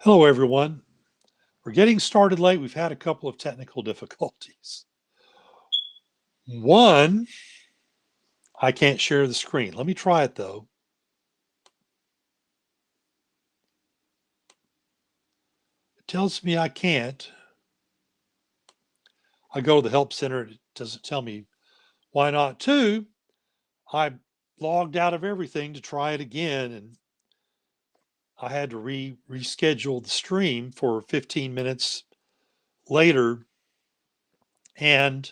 Hello, everyone. We're getting started late. We've had a couple of technical difficulties. One, I can't share the screen. Let me try it though. It tells me I can't. I go to the help center. It doesn't tell me why not. Two, I logged out of everything to try it again, and I had to reschedule the stream for 15 minutes later. And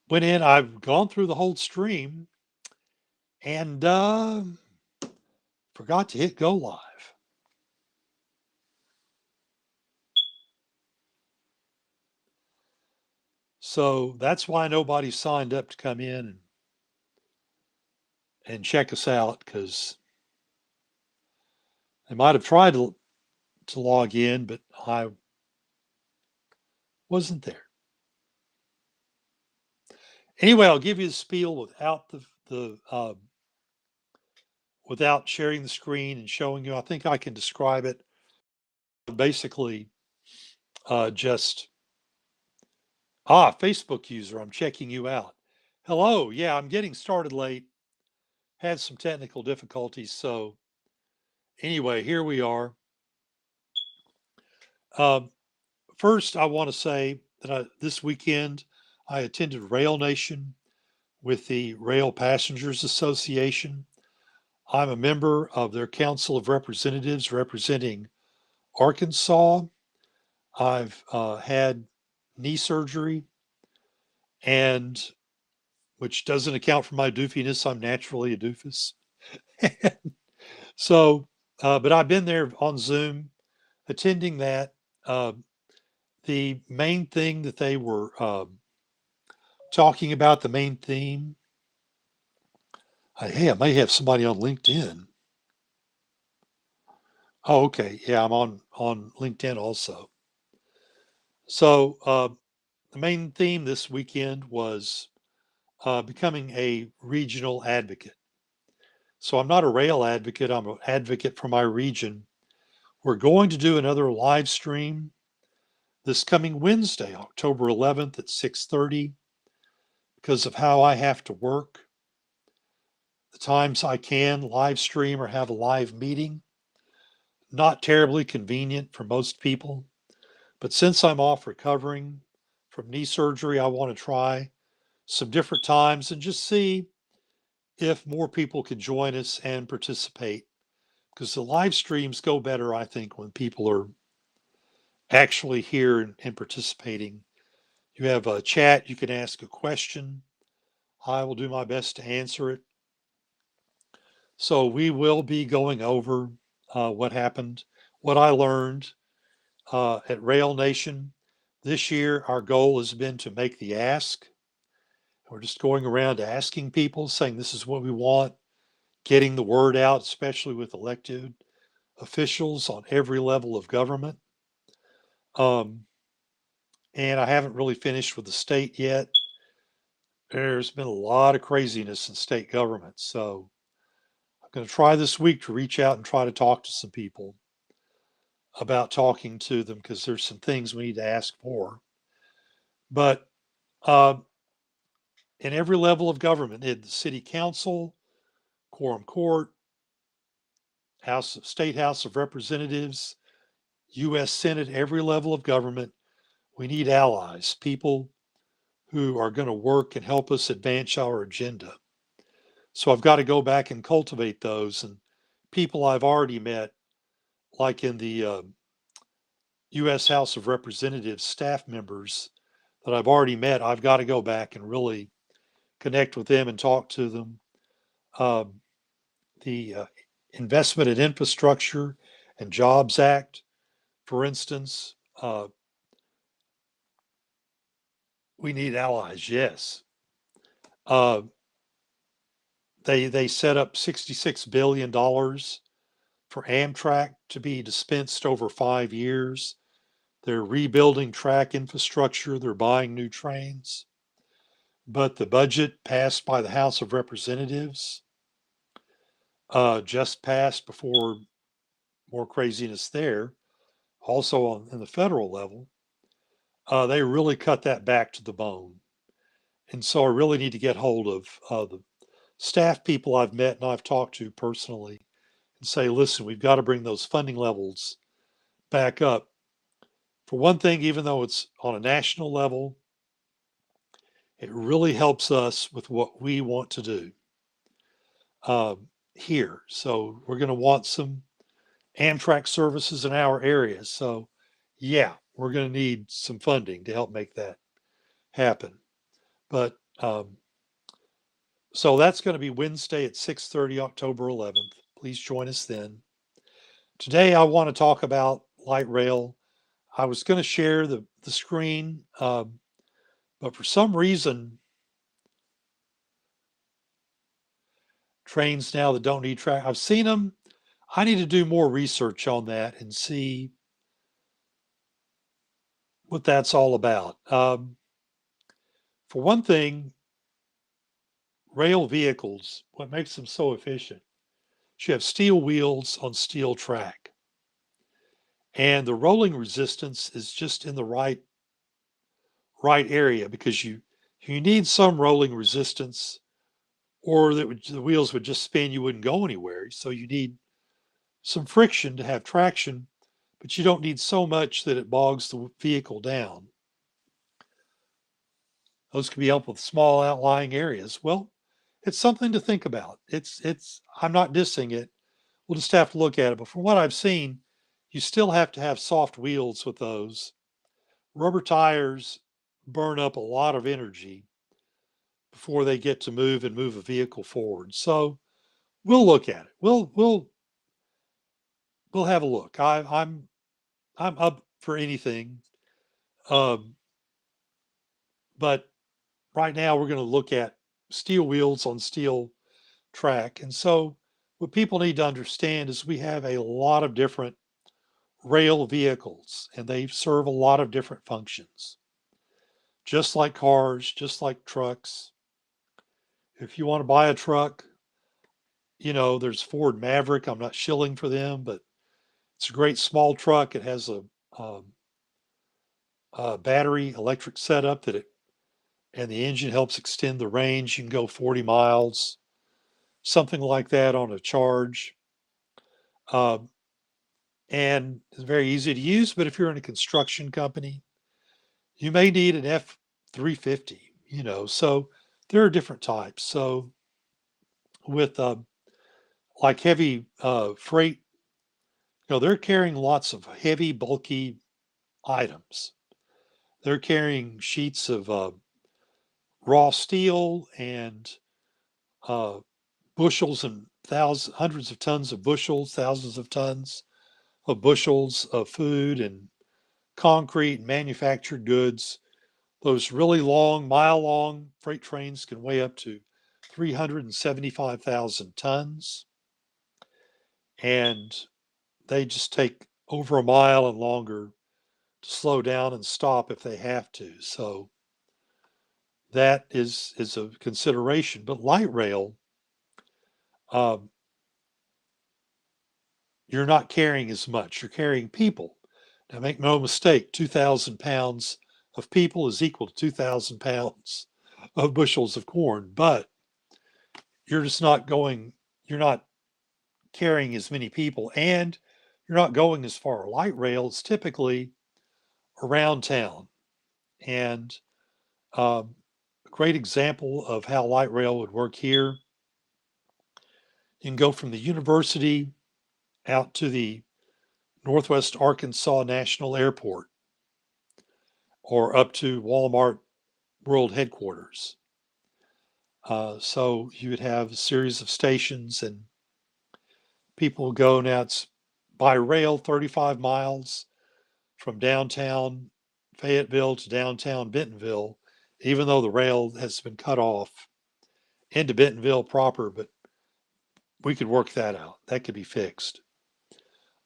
went in. I've gone through the whole stream and forgot to hit go live. So that's why nobody signed up to come in and check us out, because they might have tried to log in, but I wasn't there. Anyway, I'll give you the spiel without the without sharing the screen and showing you. I think I can describe it. Basically, just Facebook user, I'm checking you out. Hello, yeah, I'm getting started late. Had some technical difficulties, so anyway, here we are. Um, First, I want to say that this weekend I attended Rail Nation with the Rail Passengers Association. I'm a member of their Council of Representatives representing Arkansas. I've had knee surgery, and which doesn't account for my doofiness. I'm naturally a doofus. So, but I've been there on Zoom attending that. Uh, the main thing that they were talking about, the main theme. Hey, I may have somebody on LinkedIn. Oh, okay. Yeah, I'm on LinkedIn also. So the main theme this weekend was becoming a regional advocate. So I'm not a rail advocate. I'm an advocate for my region. We're going to do another live stream this coming Wednesday, October 11th at 6:30, because of how I have to work. The times I can live stream or have a live meeting, not terribly convenient for most people. But since I'm off recovering from knee surgery, I want to try some different times and just see if more people can join us and participate. Because the live streams go better, I think, when people are actually here and participating. You have a chat, you can ask a question. I will do my best to answer it. So we will be going over what happened, what I learned at Rail Nation. This year, our goal has been to make the ask. We're just going around asking people, saying this is what we want, getting the word out, especially with elected officials on every level of government. Um, and I haven't really finished with the state yet. There's been a lot of craziness in state government. So I'm going to try this week to reach out and try to talk to some people about talking to them, because there's some things we need to ask for. But uh, in every level of government, in the city council, quorum court, State House of Representatives, U.S. Senate, every level of government, we need allies, people who are going to work and help us advance our agenda. So I've got to go back and cultivate those. And people I've already met, like in the U.S. House of Representatives staff members that I've already met, I've got to go back and really connect with them and talk to them. Um, the Investment in Infrastructure and Jobs Act, for instance, we need allies, yes. Uh, they set up $66 billion for Amtrak to be dispensed over 5 years. They're rebuilding track infrastructure. They're buying new trains. But the budget passed by the House of Representatives just passed before more craziness there. also in the federal level, they really cut that back to the bone. And so I really need to get hold of the staff people I've met and I've talked to personally and say, listen, we've got to bring those funding levels back up. For one thing, even though it's on a national level, it really helps us with what we want to do here. So we're going to want some Amtrak services in our area. So, yeah, we're going to need some funding to help make that happen. But so that's going to be Wednesday at 6:30, October 11th. Please join us then. Today, I want to talk about light rail. I was going to share the screen, but for some reason, trains now that don't need track, I've seen them. I need to do more research on that and see what that's all about. For one thing, rail vehicles, what makes them so efficient, is you have steel wheels on steel track, and the rolling resistance is just in the right area because you need some rolling resistance, or the wheels would just spin, you wouldn't go anywhere. So you need some friction to have traction, but you don't need so much that it bogs the vehicle down. Those can be helpful with small outlying areas. Well, it's something to think about. It's I'm not dissing it. We'll just have to look at it. But from what I've seen, you still have to have soft wheels with those. Rubber tires burn up a lot of energy before they get to move a vehicle forward. So we'll look at it. We'll have a look. I'm up for anything, um, but right now we're going to look at steel wheels on steel track. And so what people need to understand is we have a lot of different rail vehicles, and they serve a lot of different functions. Just like cars, just like trucks. If you want to buy a truck, there's Ford Maverick. I'm not shilling for them, but it's a great small truck. It has um, a battery electric setup and the engine helps extend the range. You can go 40 miles, something like that on a charge. Um, and it's very easy to use. But if you're in a construction company, you may need an F-350. So there are different types. So with like heavy freight, they're carrying lots of heavy, bulky items. They're carrying sheets of raw steel and uh, bushels and thousands, hundreds of tons of bushels, thousands of tons of bushels of food and concrete and manufactured goods. Those really long, mile long freight trains can weigh up to 375,000 tons, and they just take over a mile and longer to slow down and stop if they have to. So that is a consideration. But light rail, um, you're not carrying as much. You're carrying people. Now, make no mistake, 2,000 pounds of people is equal to 2,000 pounds of bushels of corn, but you're just not going, you're not carrying as many people, and you're not going as far. Light rail is typically around town. And a great example of how light rail would work here, you can go from the university out to the Northwest Arkansas National Airport or up to Walmart World Headquarters. So you would have a series of stations, and people go. Now it's by rail 35 miles from downtown Fayetteville to downtown Bentonville, even though the rail has been cut off into Bentonville proper, but we could work that out. That could be fixed.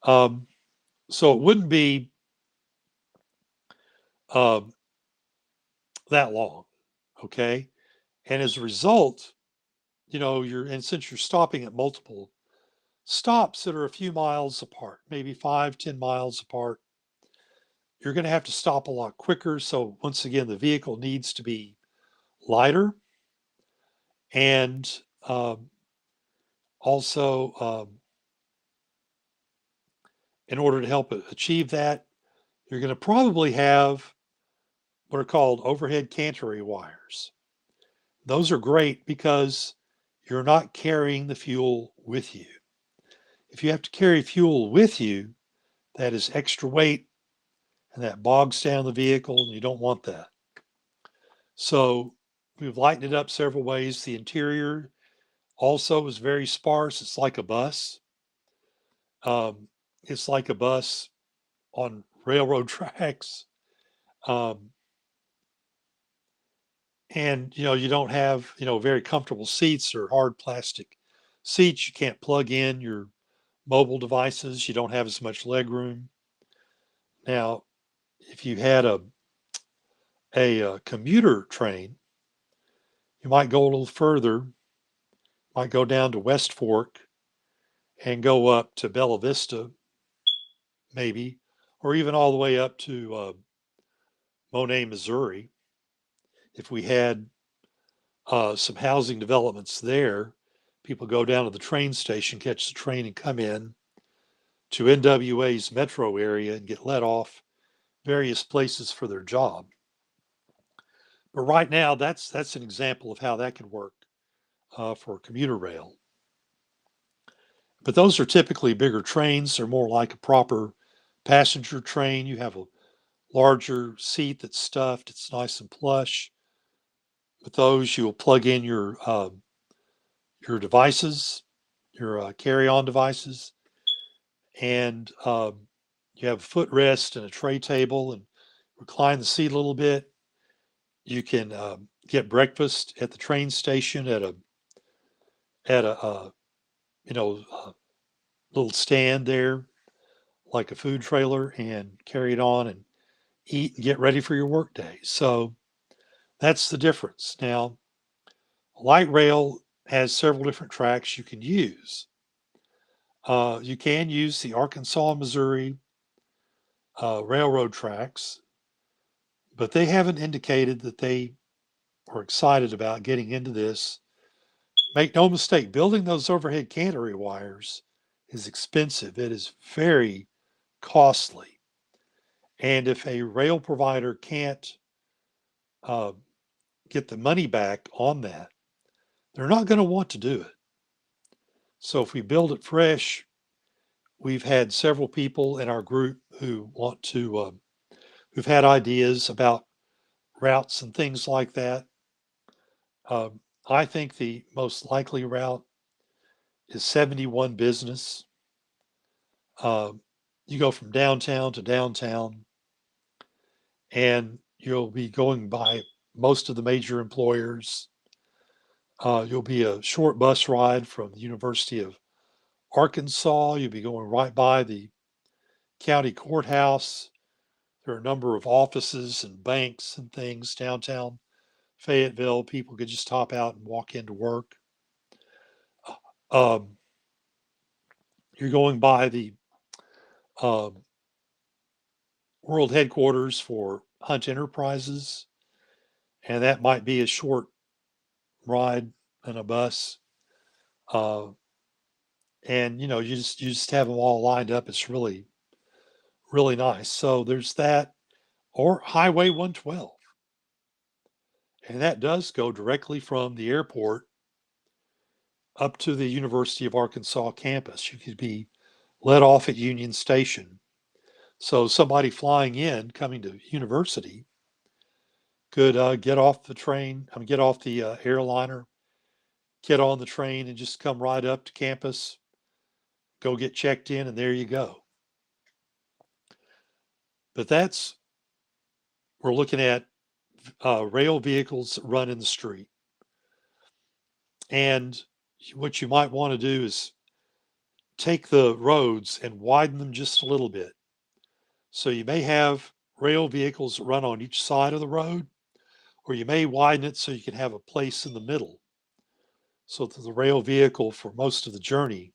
Um, so it wouldn't be um, that long, okay? And as a result, and since you're stopping at multiple stops that are a few miles apart, maybe 5, 10 miles apart, you're going to have to stop a lot quicker. So once again, the vehicle needs to be lighter, and also in order to help achieve that, you're going to probably have what are called overhead cantery wires. Those are great because you're not carrying the fuel with you. If you have to carry fuel with you, that is extra weight and that bogs down the vehicle, and you don't want that. So we've lightened it up several ways. The interior also is very sparse. It's like a bus. Um, it's like a bus on railroad tracks. Um, and you don't have very comfortable seats or hard plastic seats. You can't plug in your mobile devices. You don't have as much leg room. Now, if you had a commuter train, you might go a little further, might go down to West Fork and go up to Bella Vista, maybe, or even all the way up to Monet, Missouri. If we had some housing developments there, people go down to the train station, catch the train, and come in to NWA's metro area and get let off various places for their job. But right now, that's an example of how that can work for commuter rail. But those are typically bigger trains. They're more like a proper passenger train. You have a larger seat that's stuffed. It's nice and plush. With those, you'll plug in your devices, your carry-on devices, and you have a footrest and a tray table, and recline the seat a little bit. You can get breakfast at the train station at a little stand there, like a food trailer, and carry it on and eat and get ready for your workday. So that's the difference. Now, light rail has several different tracks you can use. You can use the Arkansas, Missouri railroad tracks, but they haven't indicated that they are excited about getting into this. Make no mistake, building those overhead cantery wires is expensive. It is very costly. And if a rail provider can't uh, get the money back on that, they're not going to want to do it. So if we build it fresh, we've had several people in our group who want to, who've had ideas about routes and things like that. I think the most likely route is 71 Business. Uh, you go from downtown to downtown, and you'll be going by most of the major employers. You'll be a short bus ride from the University of Arkansas. You'll be going right by the county courthouse. There are a number of offices and banks and things downtown Fayetteville. People could just hop out and walk into work. Um, you're going by the um, world headquarters for Hunt Enterprises, and that might be a short ride in a bus. Uh, and you just have them all lined up. It's really really nice. So there's that, or Highway 112, and that does go directly from the airport up to the University of Arkansas campus. You could be let off at Union Station. So somebody flying in, coming to university, could get off the train, get off the airliner, get on the train, and just come right up to campus, go get checked in, and there you go. But we're looking at rail vehicles that run in the street. And what you might want to do is take the roads and widen them just a little bit. So you may have rail vehicles that run on each side of the road, or you may widen it so you can have a place in the middle, so that the rail vehicle for most of the journey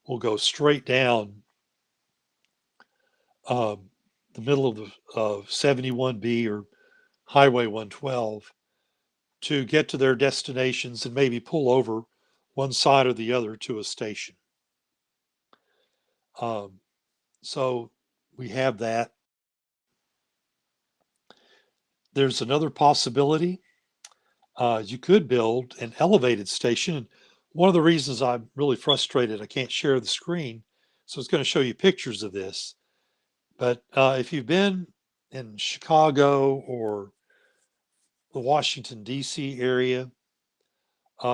will go straight down um, the middle of the 71B or Highway 112 to get to their destinations and maybe pull over one side or the other to a station. Um, so we have that. There's another possibility. You could build an elevated station. And one of the reasons I'm really frustrated, I can't share the screen, so it's going to show you pictures of this. But if you've been in Chicago or the Washington D.C. area,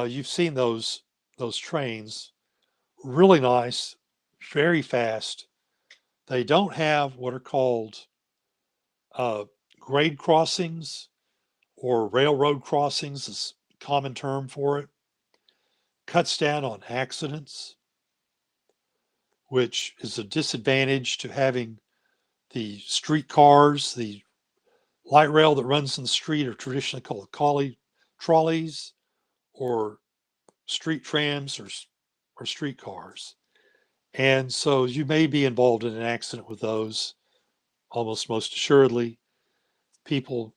you've seen those trains. Really nice, very fast. They don't have what are called uh, grade crossings or railroad crossings, is a common term for it. Cuts down on accidents, which is a disadvantage to having the streetcars. The light rail that runs in the street are traditionally called trolleys or street trams or streetcars. And so you may be involved in an accident with those, almost most assuredly. People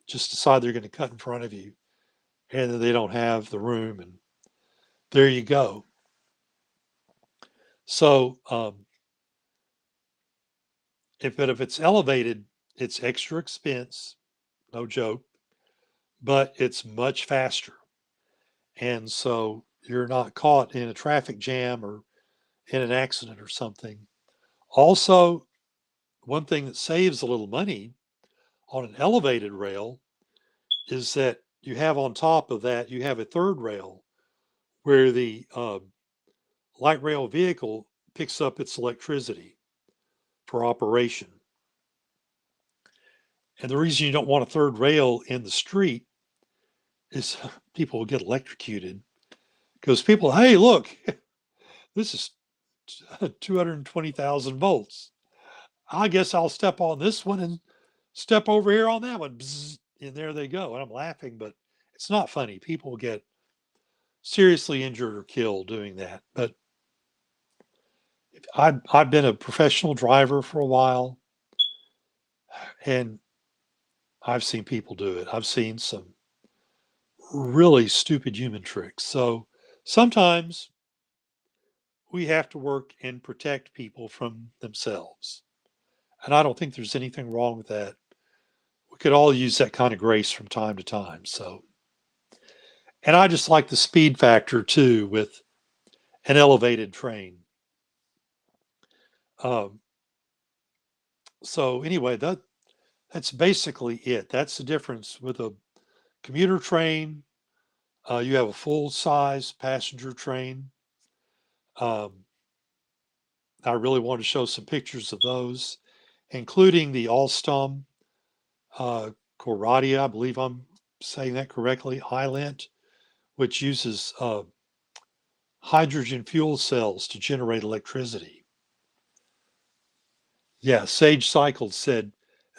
just decide they're going to cut in front of you and they don't have the room, and there you go. So, if it's elevated, it's extra expense, no joke, but it's much faster. And so you're not caught in a traffic jam or in an accident or something. Also, one thing that saves a little money on an elevated rail is that you have on top of that, you have a third rail where the light rail vehicle picks up its electricity for operation. And the reason you don't want a third rail in the street is people will get electrocuted because people, hey, look, this is 220,000 volts. I guess I'll step on this one and step over here on that one. Bzz, and there they go. And I'm laughing, but it's not funny. People get seriously injured or killed doing that. But I've been a professional driver for a while, and I've seen people do it. I've seen some really stupid human tricks. So sometimes we have to work and protect people from themselves. And I don't think there's anything wrong with that. We could all use that kind of grace from time to time. So, and I just like the speed factor too with an elevated train. Um, so anyway, that's basically it. That's the difference with a commuter train. You have a full size passenger train. Um, I really want to show some pictures of those, including the Alstom uh, Coradia, I believe I'm saying that correctly, Highland, which uses hydrogen fuel cells to generate electricity. Yeah, Sage Cycles said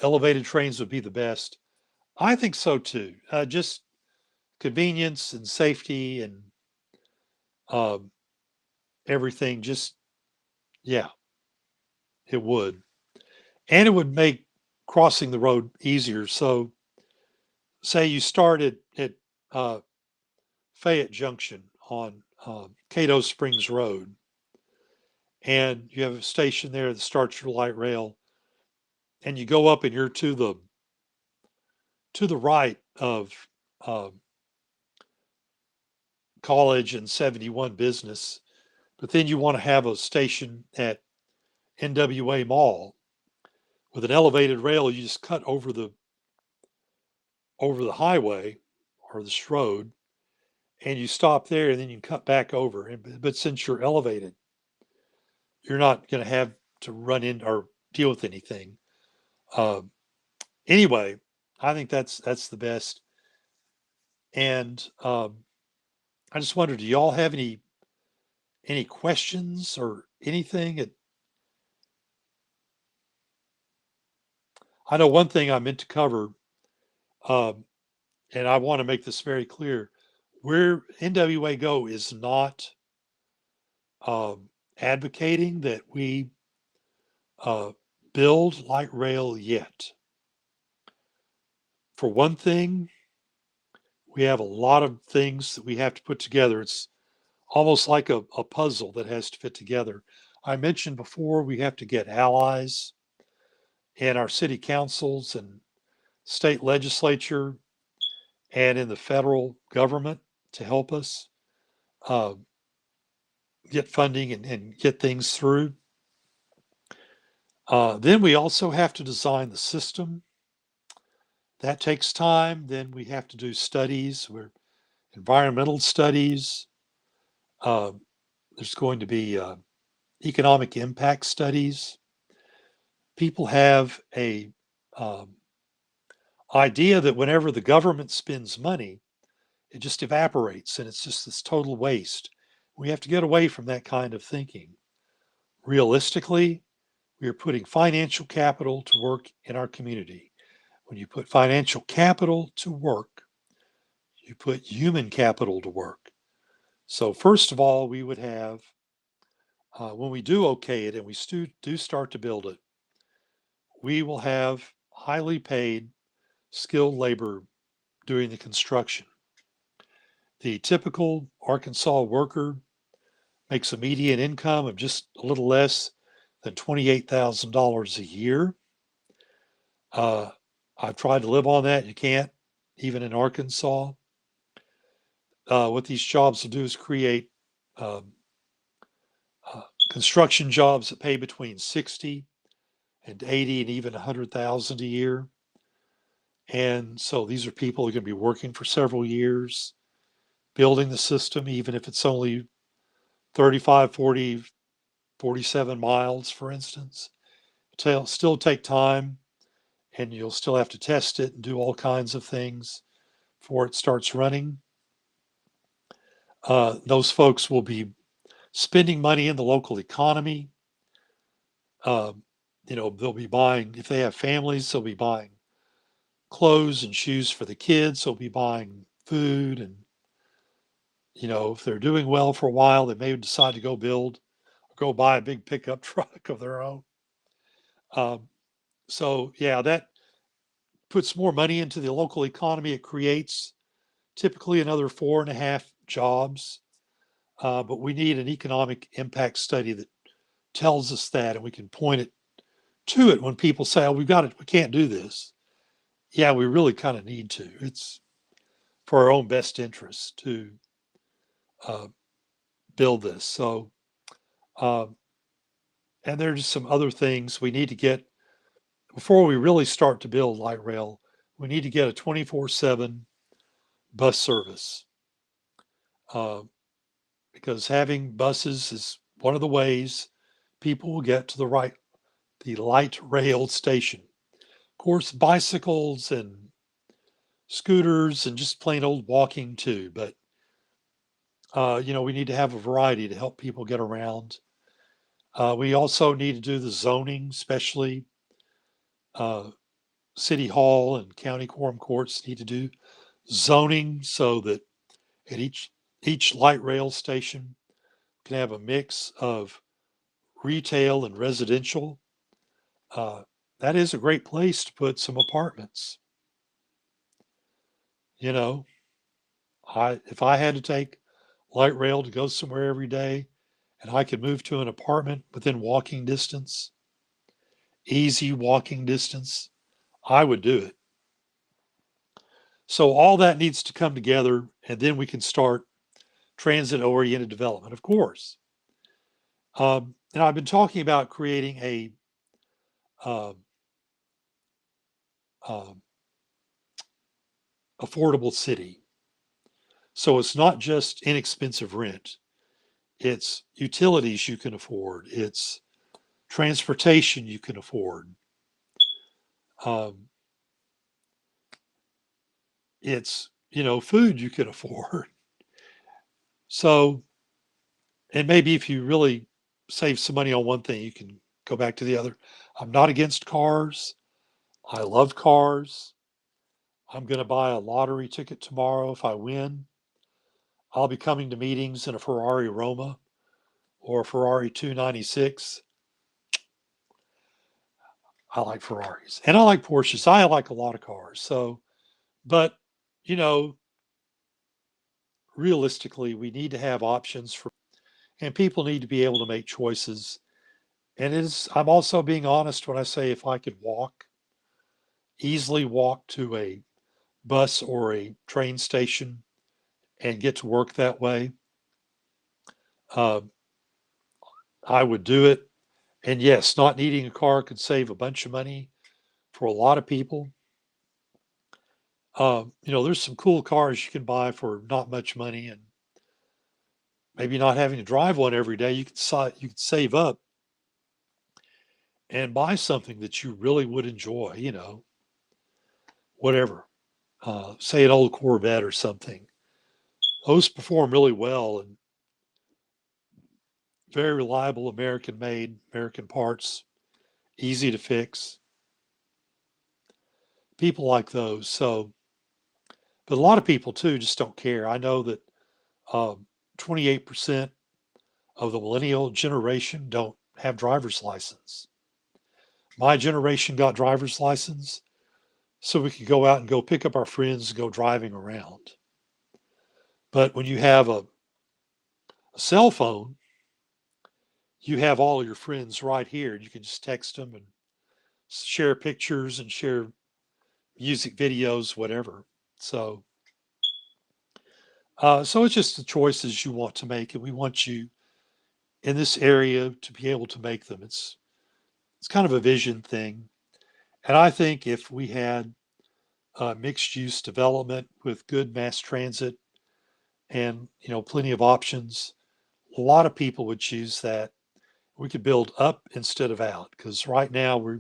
elevated trains would be the best. I think so too. Just convenience and safety and um, everything. Just, yeah, it would. And it would make crossing the road easier. So, say you start at uh, Fayette Junction on Cato Springs Road, and you have a station there that starts your light rail, and you go up and you're to the right of um, College and 71 Business, but then you want to have a station at NWA Mall with an elevated rail. You just cut over the highway or this road, and you stop there, and then you cut back over. But since you're elevated, you're not going to have to run in or deal with anything. Um, anyway, I think that's the best. And I just wondered, do y'all have any questions or anything? I know one thing I meant to cover, um, and I want to make this very clear. Where NWA Go is not advocating that we uh, build light rail yet. For one thing, we have a lot of things that we have to put together. It's almost like a puzzle that has to fit together. I mentioned before we have to get allies in our city councils and state legislature and in the federal government to help us uh, get funding and get things through. Then we also have to design the system. That takes time. Then we have to do studies, where environmental studies. Uh, there's going to be economic impact studies. People have a um, idea that whenever the government spends money, it just evaporates and it's just this total waste. We have to get away from that kind of thinking. Realistically, we are putting financial capital to work in our community. When you put financial capital to work, you put human capital to work. So, first of all, we would have, when we do okay it and we do start to build it, we will have highly paid, skilled labor doing the construction. The typical Arkansas worker makes a median income of just a little less than $28,000 a year. Uh, I've tried to live on that. You can't, even in Arkansas. What these jobs will do is create um, uh, construction jobs that pay between 60 and 80 and even 100,000 a year. And so these are people who are going to be working for several years, building the system, even if it's only 35, 40, 47 miles, for instance. It'll still take time, and you'll still have to test it and do all kinds of things before it starts running. Those folks will be spending money in the local economy. Um, they'll be buying, if they have families, they'll be buying clothes and shoes for the kids. They'll be buying food. And, if they're doing well for a while, they may decide to go build or go buy a big pickup truck of their own. Um, so, yeah, that puts more money into the local economy. It creates typically another 4.5 jobs. But we need an economic impact study that tells us that, and we can point it to it when people say, "Oh, we've got it. We can't do this." Yeah, we really kind of need to. It's for our own best interest to uh, build this. So, uh, and there's some other things we need to get before we really start to build light rail. We need to get a 24/7 bus service uh, because having buses is one of the ways people will get to the light rail station. Of course, bicycles and scooters and just plain old walking too. But we need to have a variety to help people get around. We also need to do the zoning, especially uh, city hall and county quorum courts need to do zoning so that at each light rail station can have a mix of retail and residential. Uh, that is a great place to put some apartments. You know, if I had to take light rail to go somewhere every day and I could move to an apartment within walking distance, easy walking distance, I would do it. So all that needs to come together and then we can start transit oriented development, of course. And I've been talking about creating a uh, uh, affordable city. So it's not just inexpensive rent. It's utilities you can afford. It's transportation you can afford. Um, it's food you can afford. So, and maybe if you really save some money on one thing, you can go back to the other. I'm not against cars. I love cars. I'm going to buy a lottery ticket tomorrow if I win. I'll be coming to meetings in a Ferrari Roma or a Ferrari 296. I like Ferraris and I like Porsches. I like a lot of cars. So, but you know, realistically, we need to have options for, and people need to be able to make choices. And I'm also being honest when I say if I could easily walk to a bus or a train station and get to work that way, uh, I would do it. And yes, not needing a car could save a bunch of money for a lot of people. There's some cool cars you can buy for not much money, and maybe not having to drive one every day. You could save up and buy something that you really would enjoy. Whatever. Say an old Corvette or something. Those perform really well and very reliable, American made, American parts, easy to fix. People like those. So, but a lot of people too just don't care. I know that 28% of the millennial generation don't have driver's license. My generation got driver's license so we could go out and go pick up our friends and go driving around. But when you have a cell phone, you have all your friends right here. You can just text them and share pictures and share music videos, whatever. So it's just the choices you want to make, and we want you in this area to be able to make them. It's kind of a vision thing, and I think if we had mixed use development with good mass transit and plenty of options, a lot of people would choose that. We could build up instead of out because right now we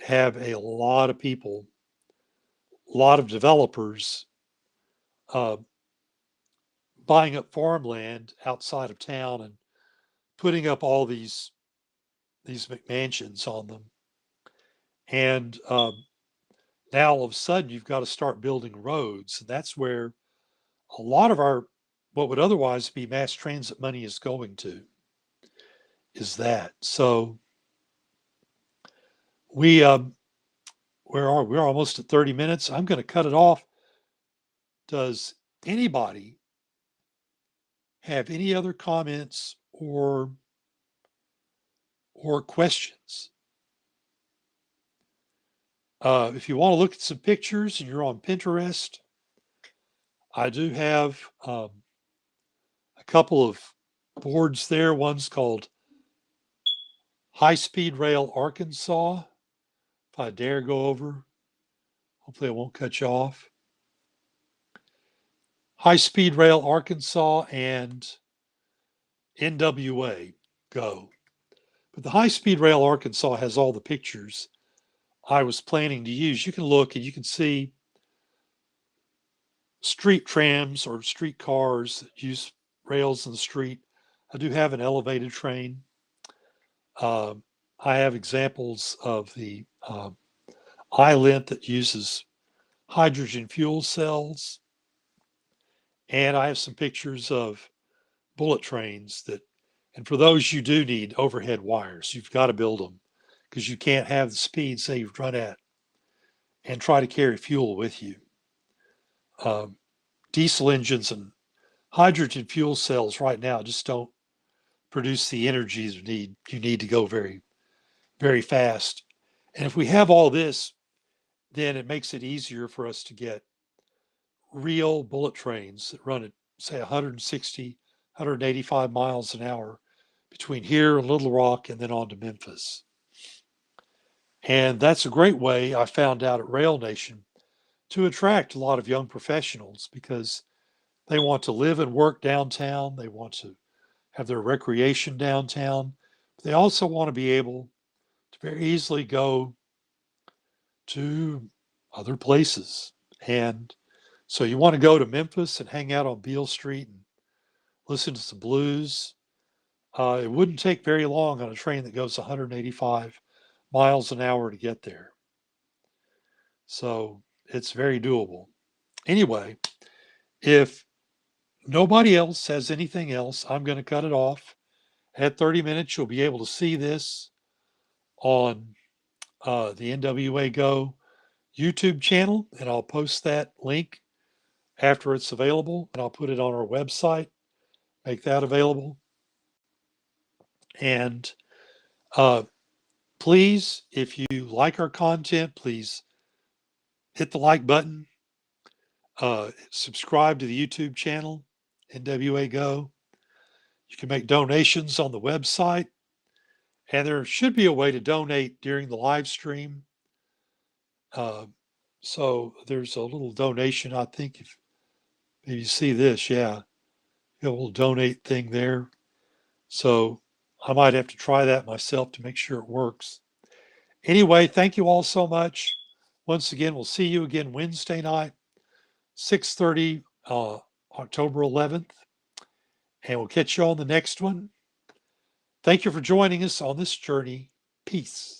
have a lot of people, a lot of developers uh, buying up farmland outside of town and putting up all these McMansions on them. And now all of a sudden you've got to start building roads, and that's where a lot of our what would otherwise be mass transit money is going to is that. So we where are we're almost at 30 minutes. I'm going to cut it off. Does anybody have any other comments or questions? If you want to look at some pictures and you're on Pinterest, I do have a couple of boards there. One's called High Speed Rail Arkansas. If I dare go over, hopefully I won't cut you off. High Speed Rail Arkansas and NWA Go. But the High Speed Rail Arkansas has all the pictures I was planning to use. You can look and you can see street trams or street cars that use rails in the street. I do have an elevated train. I have examples of the iLint that uses hydrogen fuel cells. And I have some pictures of bullet trains and for those you do need overhead wires. You've got to build them because you can't have the speeds that you've run at and try to carry fuel with you. Um, Diesel engines and hydrogen fuel cells right now just don't produce the energy you need to go very, very fast. And if we have all this, then it makes it easier for us to get real bullet trains that run at, say, 160, 185 miles an hour between here and Little Rock and then on to Memphis. And that's a great way, I found out at Rail Nation, to attract a lot of young professionals because they want to live and work downtown. They want to have their recreation downtown. But they also want to be able to very easily go to other places. And so you want to go to Memphis and hang out on Beale Street and listen to some blues. It wouldn't take very long on a train that goes 185 miles an hour to get there. So it's very doable. Anyway, if nobody else has anything else, I'm going to cut it off. At 30 minutes, you'll be able to see this on the NWA Go YouTube channel, and I'll post that link after it's available, and I'll put it on our website, make that available. And uh, please, if you like our content, please hit the like button, subscribe to the YouTube channel, NWA Go. You can make donations on the website, and there should be a way to donate during the live stream. Uh, so there's a little donation, I think, if maybe you see this, yeah, a little donate thing there. So I might have to try that myself to make sure it works. Anyway, thank you all so much. Once again, we'll see you again Wednesday night, 6:30, October 11th, and we'll catch you on the next one. Thank you for joining us on this journey. Peace.